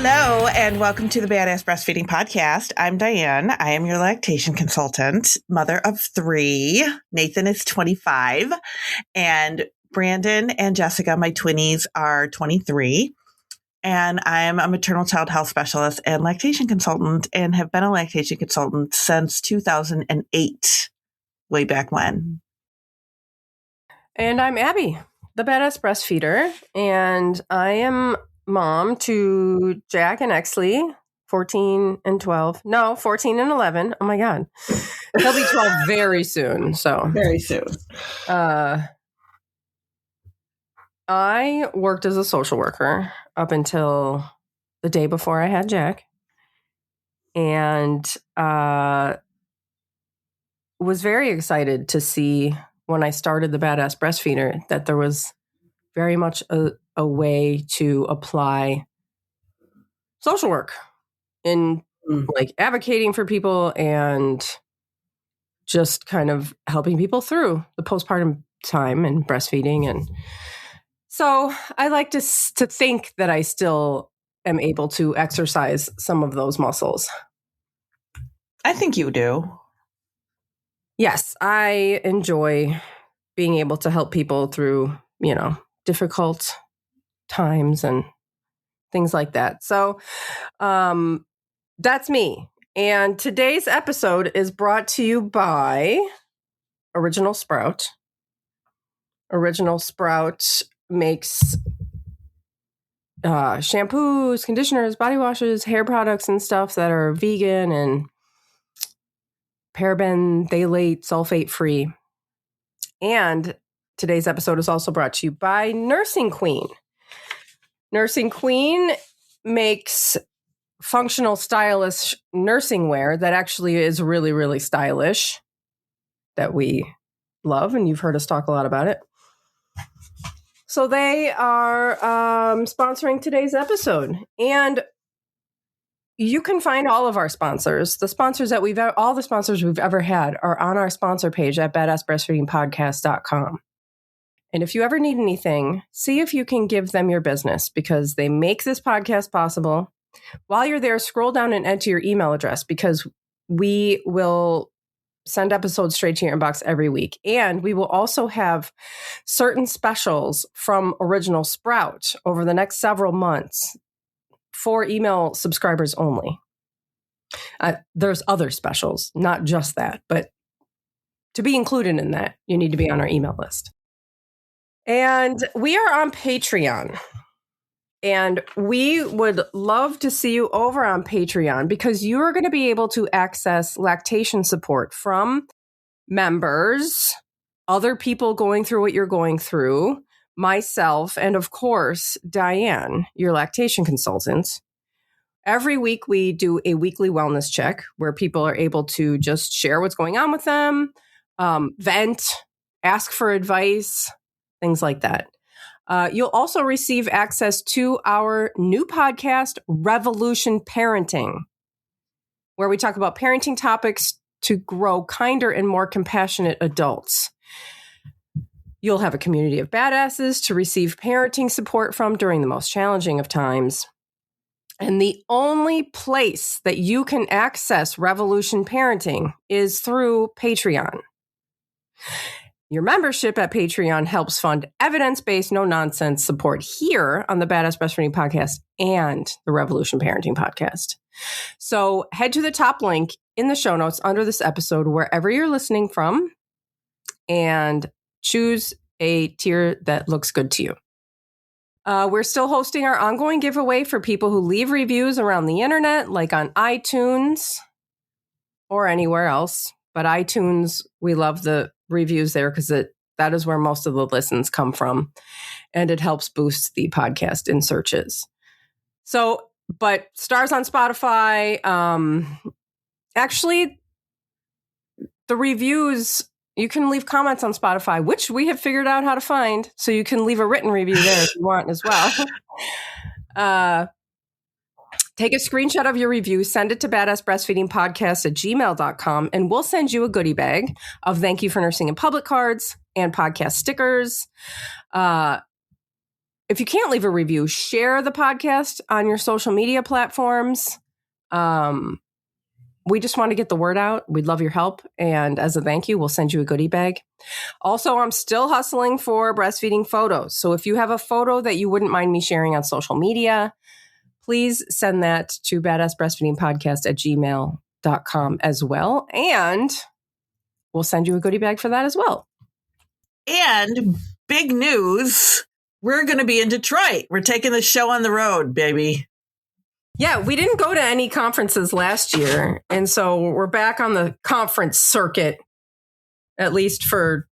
Hello, and welcome to the Badass Breastfeeding Podcast. I'm Dianne. I am your lactation consultant, mother of 3. Nathan is 25, and Brandon and Jessica, my twinnies, are 23. And I'm a maternal child health specialist and lactation consultant, and have been a lactation consultant since 2008, way back when. And I'm Abby, the Badass Breastfeeder, and I am mom to Jack and Exley, 14 and 12. No, 14 and 11. Oh my God. He'll be 12 very soon. So very soon. I worked as a social worker up until the day before I had Jack, and was very excited to see when I started the Badass Breastfeeder that there was very much a way to apply social work in like advocating for people and just kind of helping people through the postpartum time and breastfeeding. And so I like to think that I still am able to exercise some of those muscles. I think you do. Yes, I enjoy being able to help people through, difficult times and things like that. So that's me. And today's episode is brought to you by Original Sprout. Original Sprout makes shampoos, conditioners, body washes, hair products, and stuff that are vegan and paraben, phthalate, sulfate free. And today's episode is also brought to you by Nursing Queen. Nursing Queen makes functional, stylish nursing wear that actually is really, really stylish, that we love, and you've heard us talk a lot about it. So they are sponsoring today's episode, and you can find all of our sponsors. The sponsors that all the sponsors we've ever had are on our sponsor page at badassbreastfeedingpodcast.com. And if you ever need anything, see if you can give them your business, because they make this podcast possible. While you're there, scroll down and enter your email address, because we will send episodes straight to your inbox every week. And we will also have certain specials from Original Sprout over the next several months for email subscribers only. There's other specials, not just that, but to be included in that, you need to be on our email list. And we are on Patreon, and we would love to see you over on Patreon, because you are going to be able to access lactation support from members, other people going through what you're going through, myself, and of course, Dianne, your lactation consultant. Every week we do a weekly wellness check where people are able to just share what's going on with them, vent, ask for advice, things like that. You'll also receive access to our new podcast, Revolution Parenting, where we talk about parenting topics to grow kinder and more compassionate adults. You'll have a community of badasses to receive parenting support from during the most challenging of times. And the only place that you can access Revolution Parenting is through Patreon. Your membership at Patreon helps fund evidence-based, no-nonsense support here on the Badass Breastfeeding Podcast and the Revolution Parenting Podcast. So head to the top link in the show notes under this episode, wherever you're listening from, and choose a tier that looks good to you. We're still hosting our ongoing giveaway for people who leave reviews around the internet, like on iTunes or anywhere else. But iTunes, we love the reviews there, because that is where most of the listens come from, and it helps boost the podcast in searches. So, but stars on Spotify, actually, the reviews, you can leave comments on Spotify, which we have figured out how to find. So you can leave a written review there if you want as well. Take a screenshot of your review, send it to badassbreastfeedingpodcast@gmail.com, and we'll send you a goodie bag of Thank You for Nursing in Public cards and podcast stickers. if you can't leave a review, share the podcast on your social media platforms. We just want to get the word out. We'd love your help. And as a thank you, we'll send you a goodie bag. Also, I'm still hustling for breastfeeding photos. So if you have a photo that you wouldn't mind me sharing on social media, please send that to badassbreastfeedingpodcast@gmail.com as well. And we'll send you a goodie bag for that as well. And big news, we're going to be in Detroit. We're taking the show on the road, baby. Yeah, we didn't go to any conferences last year. And so we're back on the conference circuit, at least for,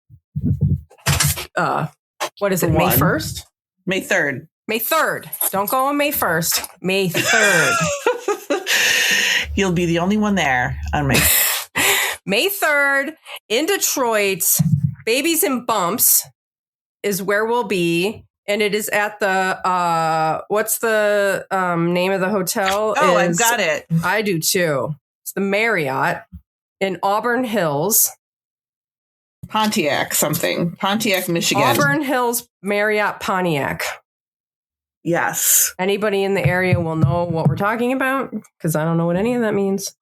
what is it, May 1st? May 3rd. May 3rd. Don't go on May 1st. May 3rd. You'll be the only one there on May. May 3rd in Detroit. Babies and Bumps is where we'll be. And it is at the, what's the name of the hotel? Oh, I've got it. I do too. It's the Marriott in Auburn Hills. Pontiac, Michigan. Auburn Hills, Marriott, Pontiac. Yes. Anybody in the area will know what we're talking about because I don't know what any of that means.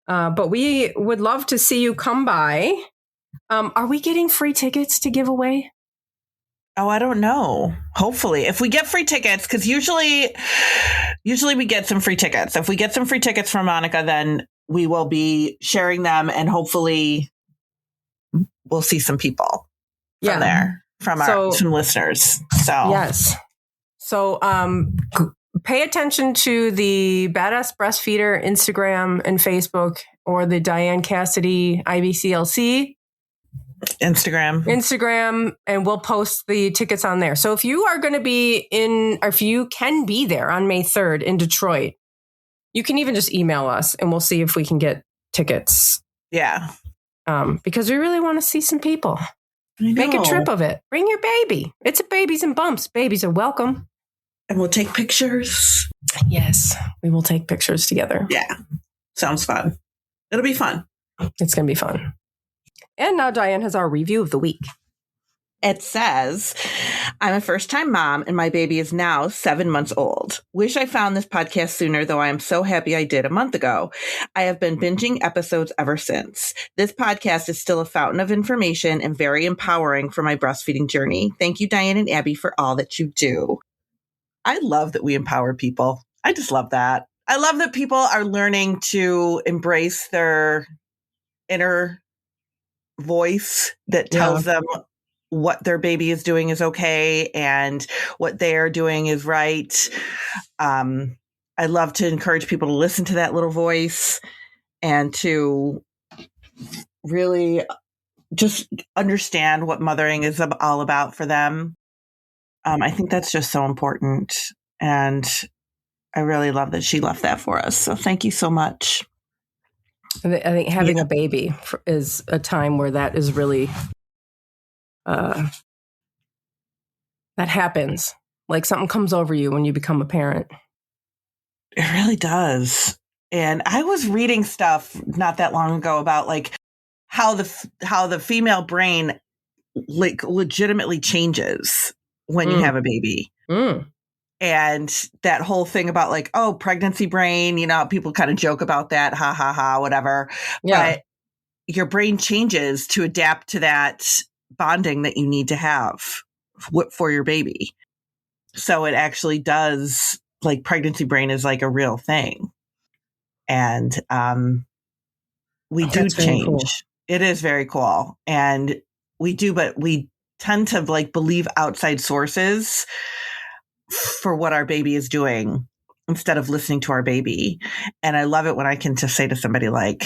But we would love to see you come by. Are we getting free tickets to give away? Oh, I don't know. Hopefully, if we get free tickets, because usually we get some free tickets. If we get some free tickets from Monica, then we will be sharing them, and hopefully, we'll see some people from there, from some listeners. So yes. So pay attention to the Badass Breastfeeder Instagram and Facebook, or the Dianne Cassidy IBCLC. Instagram, and we'll post the tickets on there. So if you are going to be or if you can be there on May 3rd in Detroit, you can even just email us and we'll see if we can get tickets. Yeah. Because we really want to see some people. Make a trip of it. Bring your baby. It's a Babies and Bumps. Babies are welcome. And we'll take pictures. Yes, we will take pictures together. Yeah. Sounds fun. It'll be fun. It's going to be fun. And now Dianne has our review of the week. It says, I'm a first-time mom and my baby is now 7 months old. Wish I found this podcast sooner, though I am so happy I did a month ago. I have been binging episodes ever since. This podcast is still a fountain of information and very empowering for my breastfeeding journey. Thank you, Dianne and Abby, for all that you do. I love that we empower people. I just love that. I love that people are learning to embrace their inner voice that tells them what their baby is doing is okay and what they are doing is right. I love to encourage people to listen to that little voice and to really just understand what mothering is all about for them. I think that's just so important. And I really love that she left that for us. So thank you so much. I think having a baby is a time where that is really, that happens. Like something comes over you when you become a parent. It really does. And I was reading stuff not that long ago about like how the female brain like legitimately changes when you have a baby. And that whole thing about like, oh, pregnancy brain, people kind of joke about that. Ha, ha, ha, whatever. Yeah. But your brain changes to adapt to that bonding that you need to have for your baby. So it actually does, like pregnancy brain is like a real thing. And we do change. Cool. It is very cool. And we do, but we tend to like believe outside sources for what our baby is doing instead of listening to our baby. And I love it when I can just say to somebody like,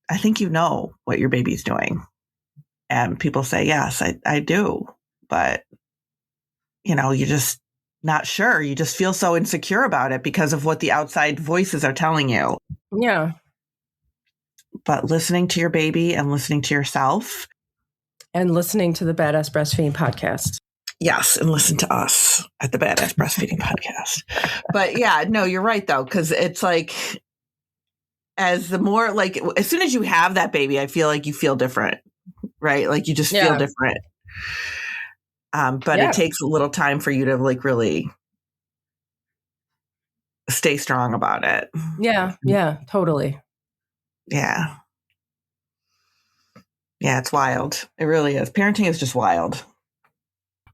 I think you know what your baby's doing. And people say, yes, I do. But, you're just not sure. You just feel so insecure about it because of what the outside voices are telling you. Yeah. But listening to your baby and listening to yourself. And listening to the Badass Breastfeeding Podcast. Yes, and listen to us at the Badass Breastfeeding Podcast. But yeah, no, you're right though, because it's like, as soon as you have that baby, I feel like you feel different, right? Like you just feel different. But it takes a little time for you to like really stay strong about it. Yeah. Yeah, totally. Yeah. Yeah, it's wild. It really is. Parenting is just wild.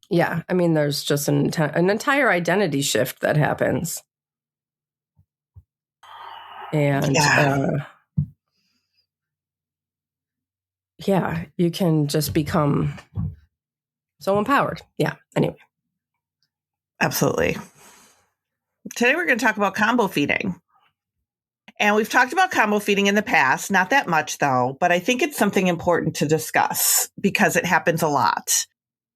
Yeah. I mean, there's just an entire identity shift that happens. And you can just become so empowered. Yeah. Anyway. Absolutely. Today we're going to talk about combo feeding. And we've talked about combo feeding in the past, not that much though, but I think it's something important to discuss because it happens a lot,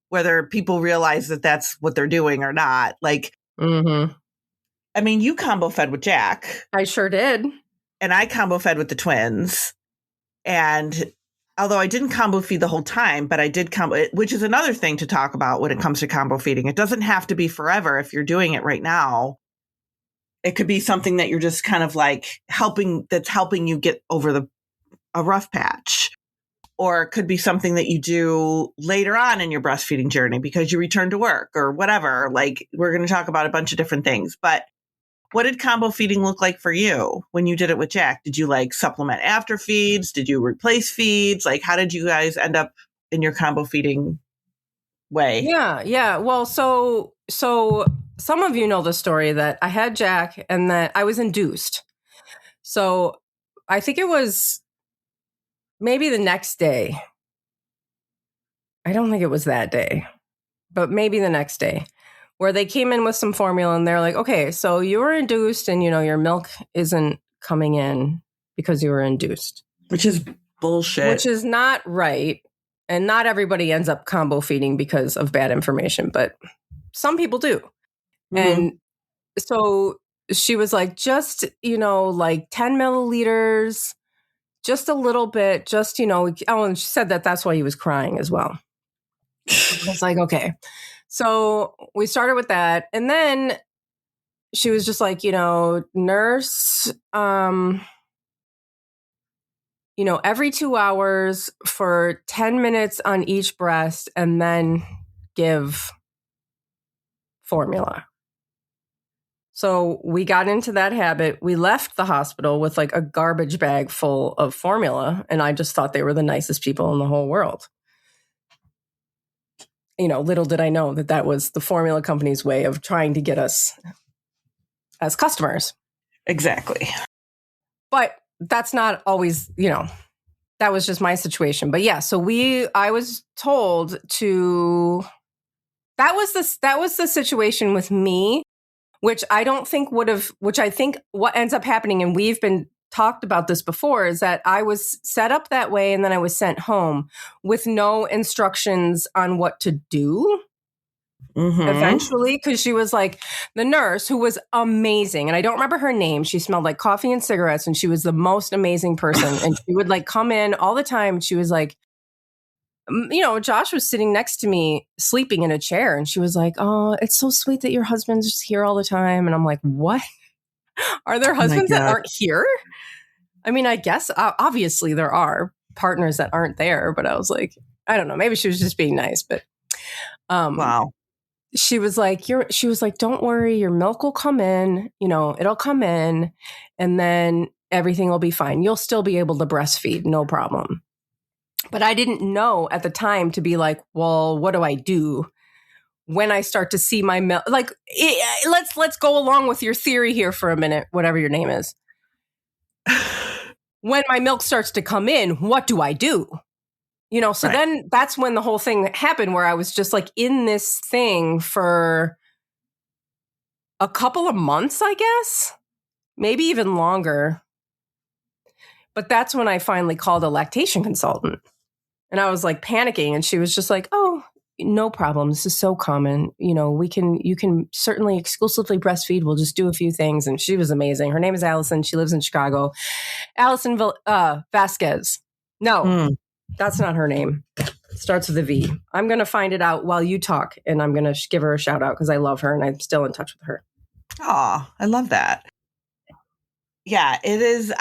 whether people realize that that's what they're doing or not. Like, I mean, you combo fed with Jack. I sure did. And I combo fed with the twins. And although I didn't combo feed the whole time, but I did combo, which is another thing to talk about when it comes to combo feeding. It doesn't have to be forever if you're doing it right now. It could be something that you're just kind of like helping you get over a rough patch. Or it could be something that you do later on in your breastfeeding journey because you return to work or whatever. Like, we're going to talk about a bunch of different things. But what did combo feeding look like for you when you did it with Jack? Did you like supplement after feeds? Did you replace feeds? Like, how did you guys end up in your combo feeding way? Yeah. Well, so some of you know the story that I had Jack and that I was induced. So I think it was maybe the next day. I don't think it was that day, but maybe the next day where they came in with some formula and they're like, okay, so you were induced and, your milk isn't coming in because you were induced. Which is bullshit. Which is not right. And not everybody ends up combo feeding because of bad information, but some people do. And so she was like, just, like 10 milliliters, just a little bit, just, and she said that that's why he was crying as well. I was like, okay. So we started with that. And then she was just like, nurse, every 2 hours for 10 minutes on each breast and then give formula. So we got into that habit. We left the hospital with like a garbage bag full of formula. And I just thought they were the nicest people in the whole world. Little did I know that was the formula company's way of trying to get us as customers. Exactly. But that's not always, that was just my situation. But yeah, so I was told to, that was the situation with me, which I don't think which I think what ends up happening, and we've been talked about this before, is that I was set up that way and then I was sent home with no instructions on what to do. Eventually, because she was like the nurse who was amazing. And I don't remember her name. She smelled like coffee and cigarettes and she was the most amazing person. And she would like come in all the time. She was like, Josh was sitting next to me sleeping in a chair. And she was like, oh, it's so sweet that your husband's just here all the time. And I'm like, what? Are there husbands that aren't here? I mean, I guess obviously there are partners that aren't there. But I was like, I don't know. Maybe she was just being nice. But wow. She was like, don't worry, your milk will come in, it'll come in and then everything will be fine. You'll still be able to breastfeed, no problem. But I didn't know at the time to be like, well, what do I do when I start to see my milk? Like, let's go along with your theory here for a minute, whatever your name is. When my milk starts to come in, what do I do? So right. Then that's when the whole thing happened where I was just like in this thing for a couple of months, I guess, maybe even longer. But that's when I finally called a lactation consultant and I was like panicking and she was just like, oh, no problem. This is so common. You can certainly exclusively breastfeed. We'll just do a few things. And she was amazing. Her name is Allison. She lives in Chicago. Allison Vasquez. No. That's not her name. It starts with a V. I'm going to find it out while you talk, and I'm going to give her a shout out because I love her and I'm still in touch with her. Oh, I love that. Yeah, it is.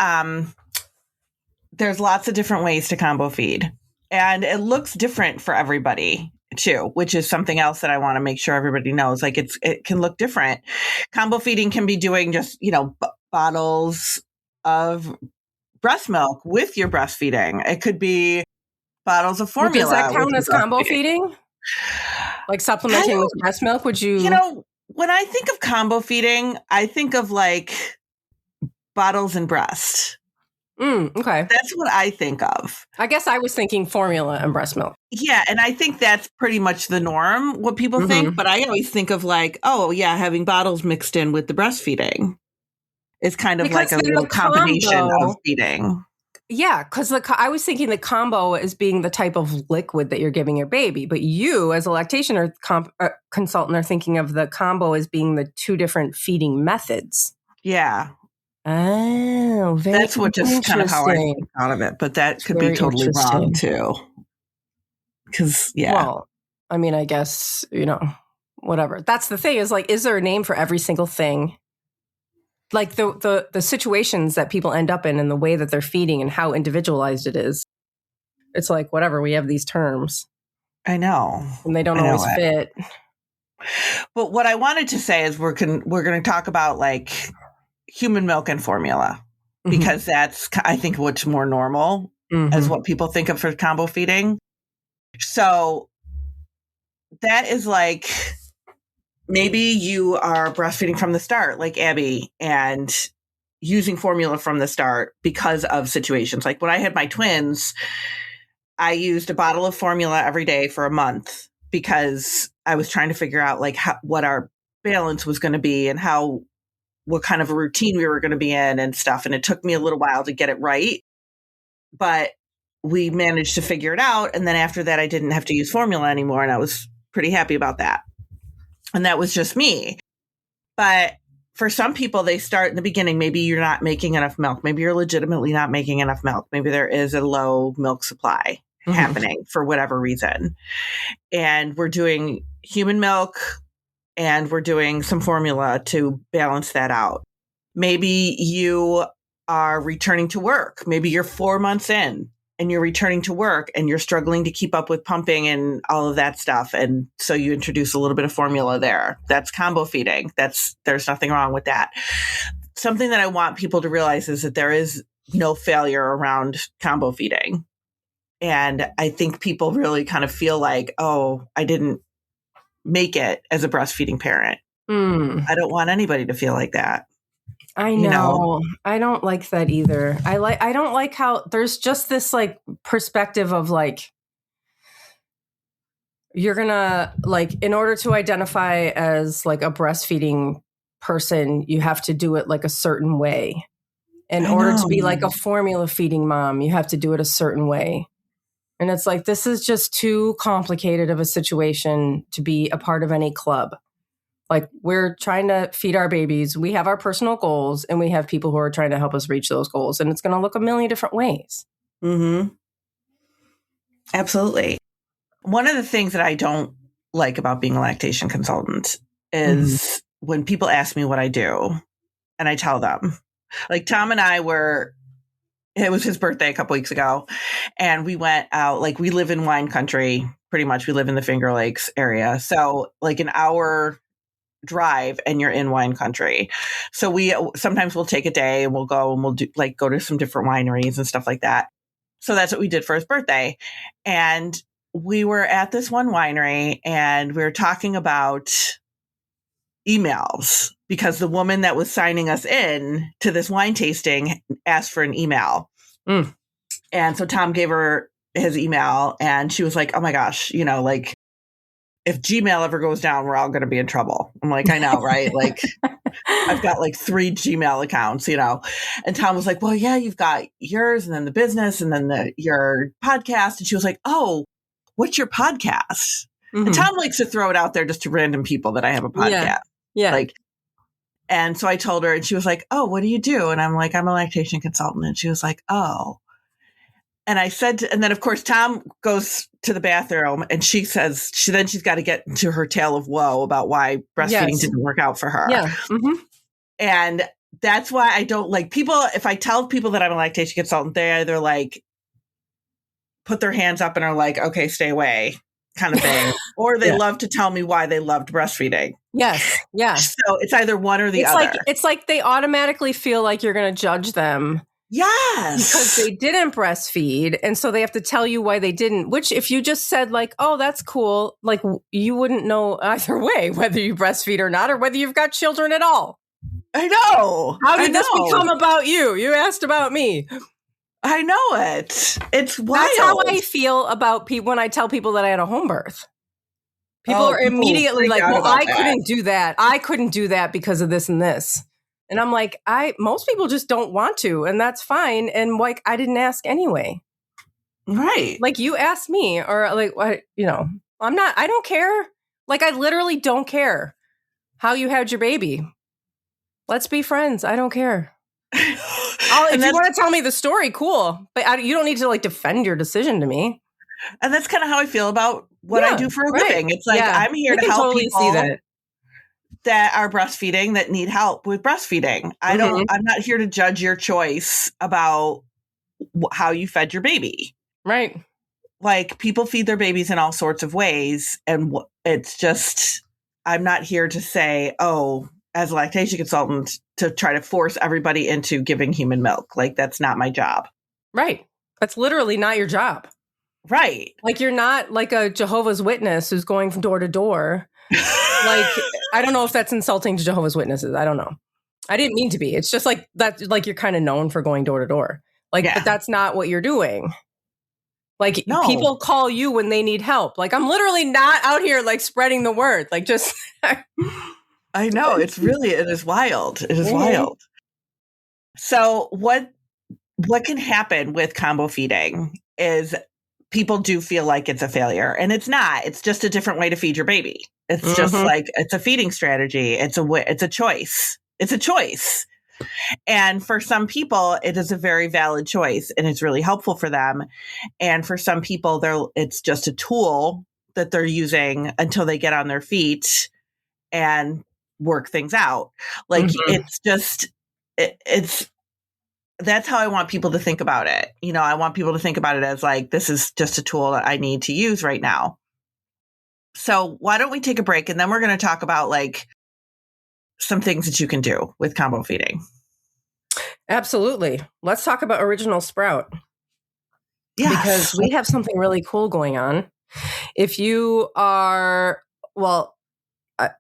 There's lots of different ways to combo feed, and it looks different for everybody. too, which is something else that I want to make sure everybody knows. Like it can look different. Combo feeding can be doing just, bottles of breast milk with your breastfeeding. It could be bottles of formula. Does that count as combo feeding? Like supplementing with breast milk? Would you? When I think of combo feeding, I think of like bottles and breast. Okay. That's what I think of. I guess I was thinking formula and breast milk. Yeah. And I think that's pretty much the norm, what people think. But I always think of like, having bottles mixed in with the breastfeeding is kind of like a little combination of feeding. Yeah. Because I was thinking the combo is being the type of liquid that you're giving your baby. But you, as a lactation or consultant, are thinking of the combo as being the two different feeding methods. Yeah. Oh, that's what just kind of how I think out of it, but that could be totally wrong too. Because well, I mean, I guess whatever. That's the thing is like, is there a name for every single thing? Like the situations that people end up in and the way that they're feeding and how individualized it is. It's like whatever. We have these terms. I know, and they don't always fit. But what I wanted to say is we're going to talk about like human milk and formula, because that's, I think, what's more normal as what people think of for combo feeding. So that is like, maybe you are breastfeeding from the start, like Abby, and using formula from the start because of situations. Like when I had my twins, I used a bottle of formula every day for a month because I was trying to figure out like what our balance was going to be and what kind of a routine we were going to be in and stuff. And it took me a little while to get it right, but we managed to figure it out. And then after that, I didn't have to use formula anymore. And I was pretty happy about that. And that was just me. But for some people, they start in the beginning. Maybe you're not making enough milk. Maybe you're legitimately not making enough milk. Maybe there is a low milk supply happening for whatever reason. And we're doing human milk, and we're doing some formula to balance that out. Maybe you are returning to work. Maybe you're 4 months in and you're returning to work and you're struggling to keep up with pumping and all of that stuff. And so you introduce a little bit of formula there. That's combo feeding. There's nothing wrong with that. Something that I want people to realize is that there is no failure around combo feeding. And I think people really kind of feel like, oh, I didn't make it as a breastfeeding parent. I don't want anybody to feel like that. I know. I don't like that either. I don't like how there's just this like perspective of like, you're gonna like, in order to identify as like a breastfeeding person, you have to do it like a certain way. In order to be like a formula feeding mom, you have to do it a certain way. And it's like, this is just too complicated of a situation to be a part of any club. Like, we're trying to feed our babies. We have our personal goals, and we have people who are trying to help us reach those goals. And it's going to look a million different ways. Absolutely. One of the things that I don't like about being a lactation consultant is when people ask me what I do, and I tell them. Like, Tom and I it was his birthday a couple weeks ago, and we went out. Like, we live in wine country, pretty much. We live in the Finger Lakes area. So like an hour drive and you're in wine country. So sometimes we'll take a day and we'll go and we'll go to some different wineries and stuff like that. So that's what we did for his birthday. And we were at this one winery and we were talking about emails because the woman that was signing us in to this wine tasting asked for an email. And so Tom gave her his email and she was like, oh my gosh, like, if Gmail ever goes down, we're all going to be in trouble. I'm like, I know, right? Like, I've got like 3 Gmail accounts, And Tom was like, well, yeah, you've got yours and then the business and then your podcast. And she was like, oh, what's your podcast? And Tom likes to throw it out there just to random people that I have a podcast. Yeah. And so I told her and she was like, oh, what do you do? And I'm like, I'm a lactation consultant. And she was like, oh. And I said, and then of course, Tom goes to the bathroom and she says, she's got to get into her tale of woe about why breastfeeding didn't work out for her. Yeah. And that's why I don't like people. If I tell people that I'm a lactation consultant, they either like put their hands up and are like, okay, stay away. kind of thing. Or they love to tell me why they loved breastfeeding. Yes. Yeah. So it's either one or the other. It's like they automatically feel like you're going to judge them. Yes. Because they didn't breastfeed. And so they have to tell you why they didn't, which if you just said like, oh, that's cool. Like you wouldn't know either way, whether you breastfeed or not, or whether you've got children at all. I know. How did this become about you? You asked about me. I know it. It's wild. That's how I feel about people when I tell people that I had a home birth. People are immediately like, well, I couldn't do that. I couldn't do that because of this and this. And I'm like, most people just don't want to, and that's fine. And like, I didn't ask anyway. Right. Like you asked me, or like, I don't care. Like, I literally don't care how you had your baby. Let's be friends. I don't care. If you want to tell me the story, cool. But you don't need to like defend your decision to me. And that's kind of how I feel about what I do for a living. It's like, I'm here to help people that are breastfeeding, that need help with breastfeeding. I'm not here to judge your choice about how you fed your baby. Right. Like, people feed their babies in all sorts of ways. And it's just, I'm not here to say, oh, as a lactation consultant, to try to force everybody into giving human milk. Like, that's not my job. Right. That's literally not your job. Right. Like, you're not like a Jehovah's Witness who's going from door to door. Like, I don't know if that's insulting to Jehovah's Witnesses. I don't know. I didn't mean to be. It's just like that. Like, you're kind of known for going door to door. Like, but that's not what you're doing. Like, people call you when they need help. Like, I'm literally not out here like spreading the word. Like, just. I know. It is wild. It is wild. So what can happen with combo feeding is people do feel like it's a failure, and it's not. It's just a different way to feed your baby. It's just like, it's a feeding strategy. It's a choice. It's a choice. And for some people, it is a very valid choice, and it's really helpful for them. And for some people, it's just a tool that they're using until they get on their feet and work things out. Like, it's just, that's how I want people to think about it. You know, I want people to think about it as like, this is just a tool that I need to use right now. So why don't we take a break, and then we're going to talk about like some things that you can do with combo feeding. Absolutely. Let's talk about Original Sprout. Yes. Because we have something really cool going on. If you are,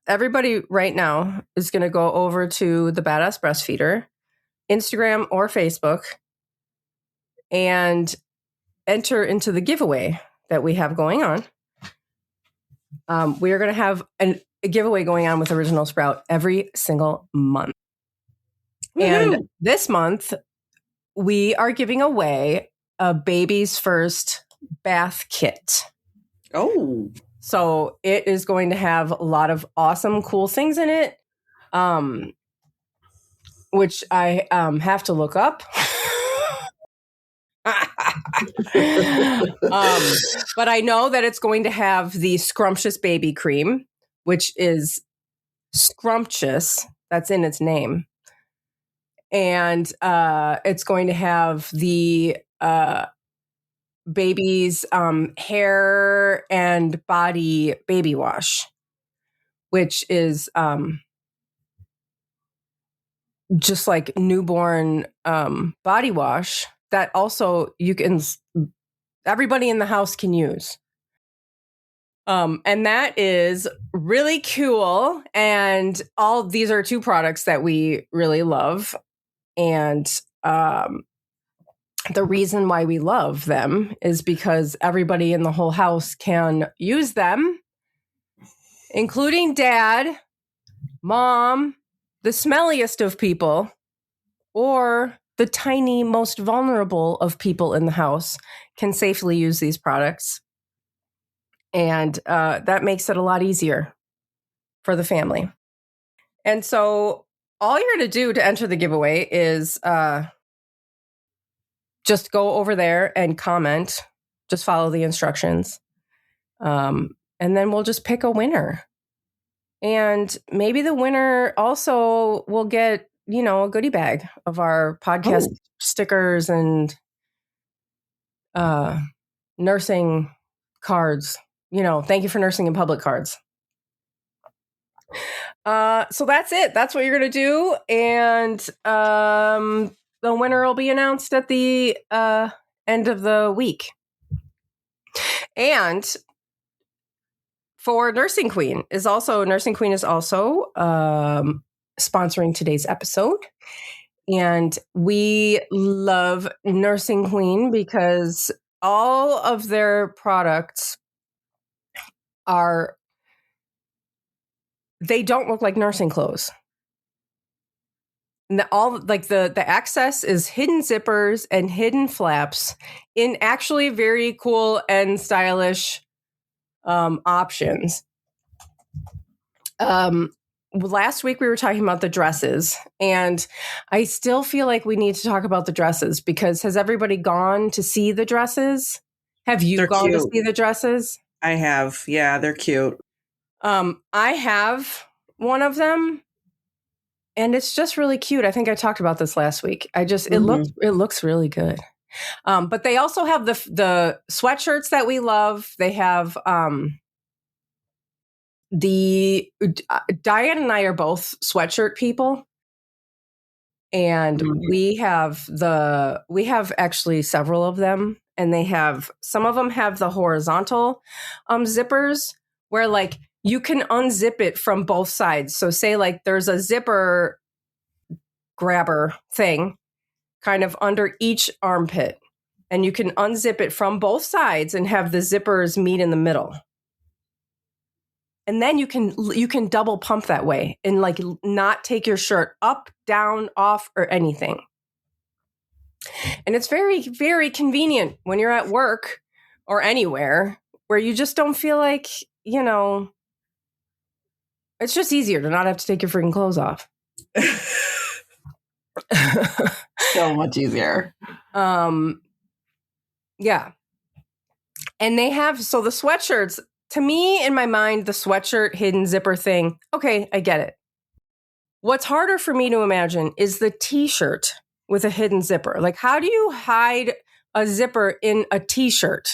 everybody right now is going to go over to the Badass Breastfeeder, Instagram or Facebook, and enter into the giveaway that we have going on. We are going to have a giveaway going on with Original Sprout every single month. Woo-hoo. And this month, we are giving away a baby's first bath kit. Oh. So it is going to have a lot of awesome, cool things in it, which I have to look up. But I know that it's going to have the Scrumptious Baby Cream, which is scrumptious. That's in its name. And it's going to have the baby's hair and body baby wash, which is just like newborn body wash that also everybody in the house can use. And that is really cool. And all these are two products that we really love. And the reason why we love them is because everybody in the whole house can use them, including dad, mom, the smelliest of people, or the tiny, most vulnerable of people in the house can safely use these products. And that makes it a lot easier for the family. And so all you're going to do to enter the giveaway is just go over there and comment. Just follow the instructions. And then we'll just pick a winner. And maybe the winner also will get, a goodie bag of our podcast stickers and nursing cards thank you for nursing in public cards. So that's it. That's what you're going to do. And the winner will be announced at the end of the week. And for Nursing Queen is also sponsoring today's episode. And we love Nursing Queen because all of their products they don't look like nursing clothes. And the access is hidden zippers and hidden flaps in actually very cool and stylish options. Last week we were talking about the dresses, and I still feel like we need to talk about the dresses because has everybody gone to see the dresses? Have you gone to see the dresses? I have. Yeah, they're cute. I have one of them, and it's just really cute. I think I talked about this last week. It looks really good. But they also have the sweatshirts that we love. They have Dianne and I are both sweatshirt people. And we have actually several of them, and some of them have the horizontal zippers where like you can unzip it from both sides. So say like there's a zipper grabber thing kind of under each armpit, and you can unzip it from both sides and have the zippers meet in the middle. And then you can double pump that way and like not take your shirt up, down, off, or anything. And it's very, very convenient when you're at work or anywhere where you just don't feel like, it's just easier to not have to take your freaking clothes off. So much easier. Yeah. And they have, so the sweatshirts, to me, in my mind, the sweatshirt hidden zipper thing, okay, I get it. What's harder for me to imagine is the t-shirt with a hidden zipper. Like, how do you hide a zipper in a t-shirt?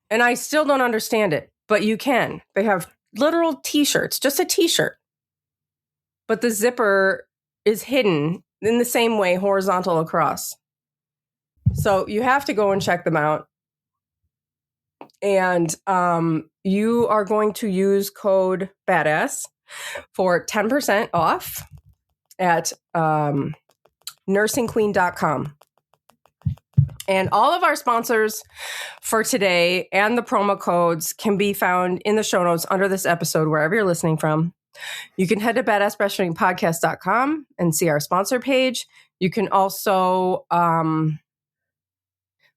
And I still don't understand it, but you can. They have literal t-shirts, just a t-shirt. But the zipper is hidden in the same way, horizontal across. So you have to go and check them out. And you are going to use code BADASS for 10% off at nursingqueen.com. And all of our sponsors for today and the promo codes can be found in the show notes under this episode, wherever you're listening from. You can head to badassbreastfeedingpodcast.com and see our sponsor page. You can also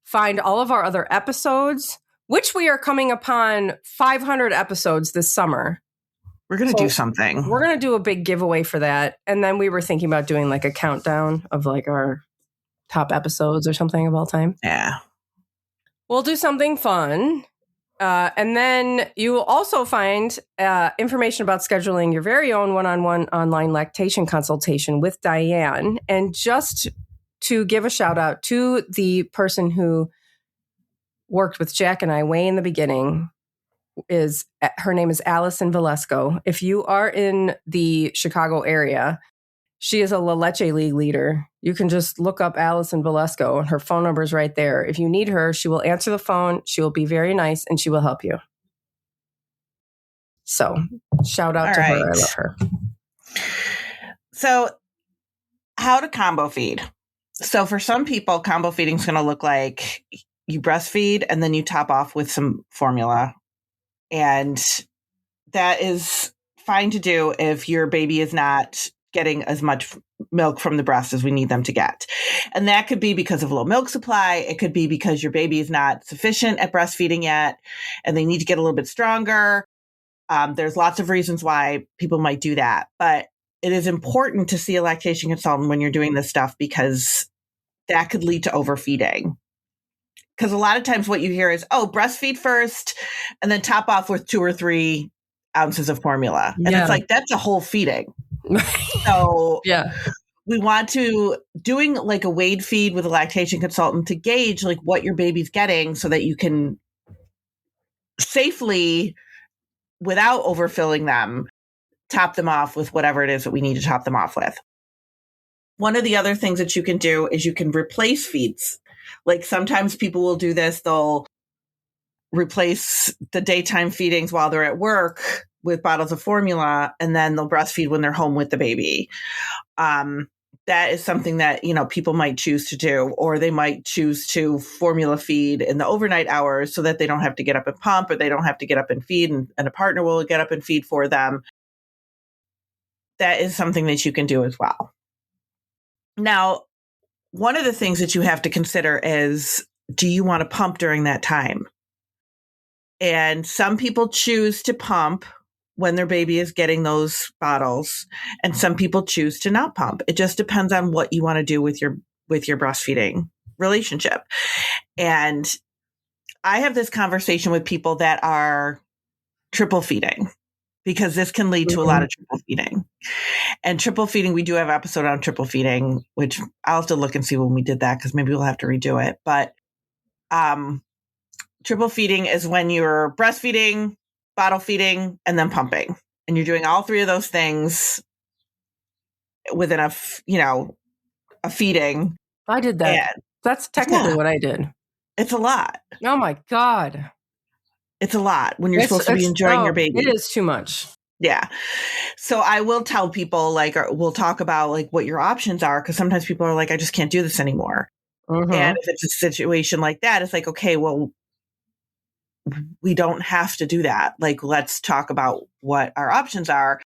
find all of our other episodes, which we are coming upon 500 episodes this summer. We're going to do something. We're going to do a big giveaway for that. And then we were thinking about doing like a countdown of like our top episodes or something of all time. Yeah. We'll do something fun. And then you will also find information about scheduling your very own one-on-one online lactation consultation with Dianne. And just to give a shout out to the person who worked with Jack and I way in the beginning, her name is Allison Valesco. If you are in the Chicago area, she is a La Leche League leader. You can just look up Allison Valesco and her phone number is right there. If you need her, she will answer the phone. She will be very nice and she will help you. So shout out to her. I love her. So how to combo feed. So for some people, combo feeding is going to look like you breastfeed and then you top off with some formula. And that is fine to do if your baby is not getting as much milk from the breast as we need them to get. And that could be because of low milk supply. It could be because your baby is not sufficient at breastfeeding yet and they need to get a little bit stronger. There's lots of reasons why people might do that. But it is important to see a lactation consultant when you're doing this stuff because that could lead to overfeeding. Because a lot of times what you hear is, breastfeed first and then top off with 2 or 3 ounces of formula. And it's like, that's a whole feeding. So we want to doing like a weighed feed with a lactation consultant to gauge like what your baby's getting so that you can safely, without overfilling them, top them off with whatever it is that we need to top them off with. One of the other things that you can do is you can replace feeds. Like sometimes people will do this. They'll replace the daytime feedings while they're at work with bottles of formula, and then they'll breastfeed when they're home with the baby. That is something that, people might choose to do, or they might choose to formula feed in the overnight hours so that they don't have to get up and pump, or they don't have to get up and feed, and a partner will get up and feed for them. That is something that you can do as well. Now, one of the things that you have to consider is, do you want to pump during that time? And some people choose to pump when their baby is getting those bottles, and some people choose to not pump. It just depends on what you want to do with your breastfeeding relationship. And I have this conversation with people that are triple feeding, because this can lead to a lot of triple feeding. And triple feeding, we do have an episode on triple feeding, which I'll have to look and see when we did that, because maybe we'll have to redo it. But triple feeding is when you're breastfeeding, bottle feeding, and then pumping. And you're doing all three of those things within a feeding. I did that. And that's technically what I did. It's a lot. Oh my God. It's a lot when you're supposed to be enjoying your baby. It is too much. Yeah. So I will tell people, we'll talk about what your options are, because sometimes people are like, I just can't do this anymore. Mm-hmm. And if it's a situation like that, it's like, okay, well, we don't have to do that. Let's talk about what our options are.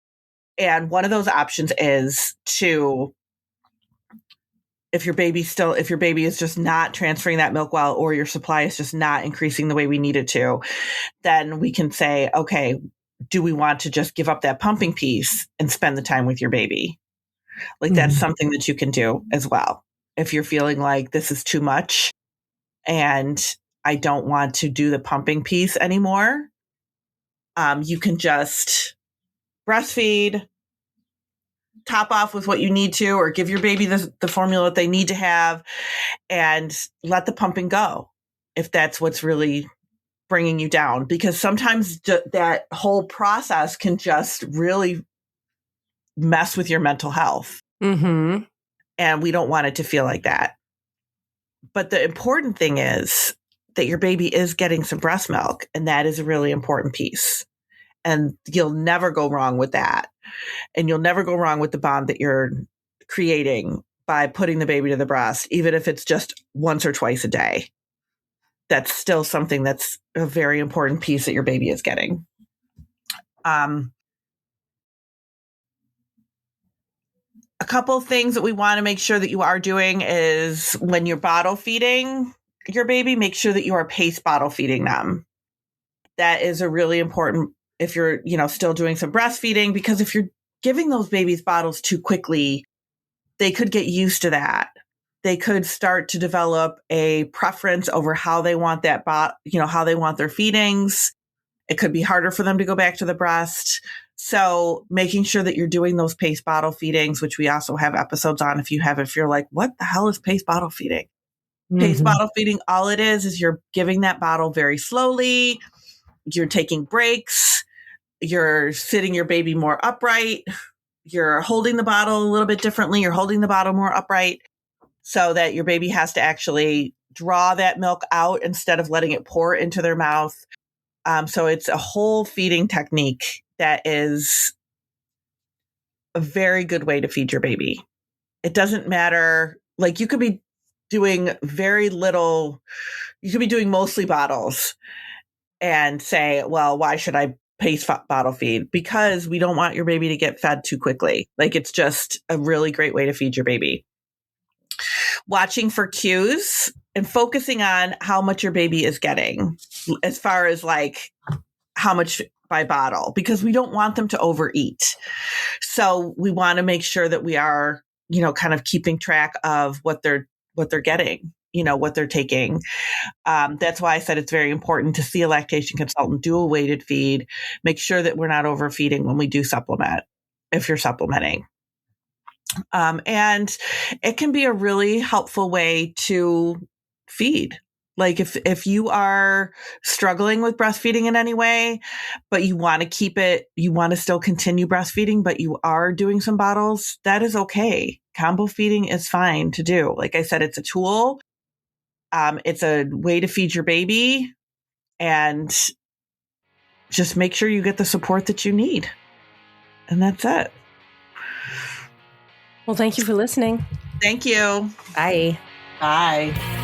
And one of those options is to, if your baby is just not transferring that milk well, or your supply is just not increasing the way we need it to, then we can say, okay, do we want to just give up that pumping piece and spend the time with your baby? That's something that you can do as well. If you're feeling like this is too much and I don't want to do the pumping piece anymore, you can just breastfeed, top off with what you need to, or give your baby the formula that they need to have, and let the pumping go if that's what's really bringing you down. Because sometimes that whole process can just really mess with your mental health. Mm-hmm. And we don't want it to feel like that. But the important thing is that your baby is getting some breast milk, and that is a really important piece. And you'll never go wrong with that. And you'll never go wrong with the bond that you're creating by putting the baby to the breast, even if it's just once or twice a day. That's still something that's a very important piece that your baby is getting. A couple of things that we want to make sure that you are doing is, when you're bottle feeding your baby, make sure that you are pace bottle feeding them. That is a really important, if you're, still doing some breastfeeding, because if you're giving those babies bottles too quickly, they could get used to that. They could start to develop a preference over how they want that how they want their feedings. It could be harder for them to go back to the breast. So making sure that you're doing those pace bottle feedings, which we also have episodes on if you're like, what the hell is pace bottle feeding? Mm-hmm. Pace bottle feeding, all it is you're giving that bottle very slowly. You're taking breaks. You're sitting your baby more upright. You're holding the bottle a little bit differently. You're holding the bottle more upright, so that your baby has to actually draw that milk out instead of letting it pour into their mouth. So it's a whole feeding technique that is a very good way to feed your baby. It doesn't matter. You could be doing very little. You could be doing mostly bottles and say, well, why should I pace bottle feed? Because we don't want your baby to get fed too quickly. It's just a really great way to feed your baby. Watching for cues and focusing on how much your baby is getting, as far as how much by bottle, because we don't want them to overeat. So we want to make sure that we are, kind of keeping track of what they're getting, what they're taking. That's why I said it's very important to see a lactation consultant, do a weighted feed, make sure that we're not overfeeding when we do supplement, if you're supplementing. And it can be a really helpful way to feed. Like if you are struggling with breastfeeding in any way, but you want to keep it, you want to still continue breastfeeding, but you are doing some bottles, that is okay. Combo feeding is fine to do. Like I said, it's a tool. It's a way to feed your baby, and just make sure you get the support that you need. And that's it. Well, thank you for listening. Thank you. Bye. Bye.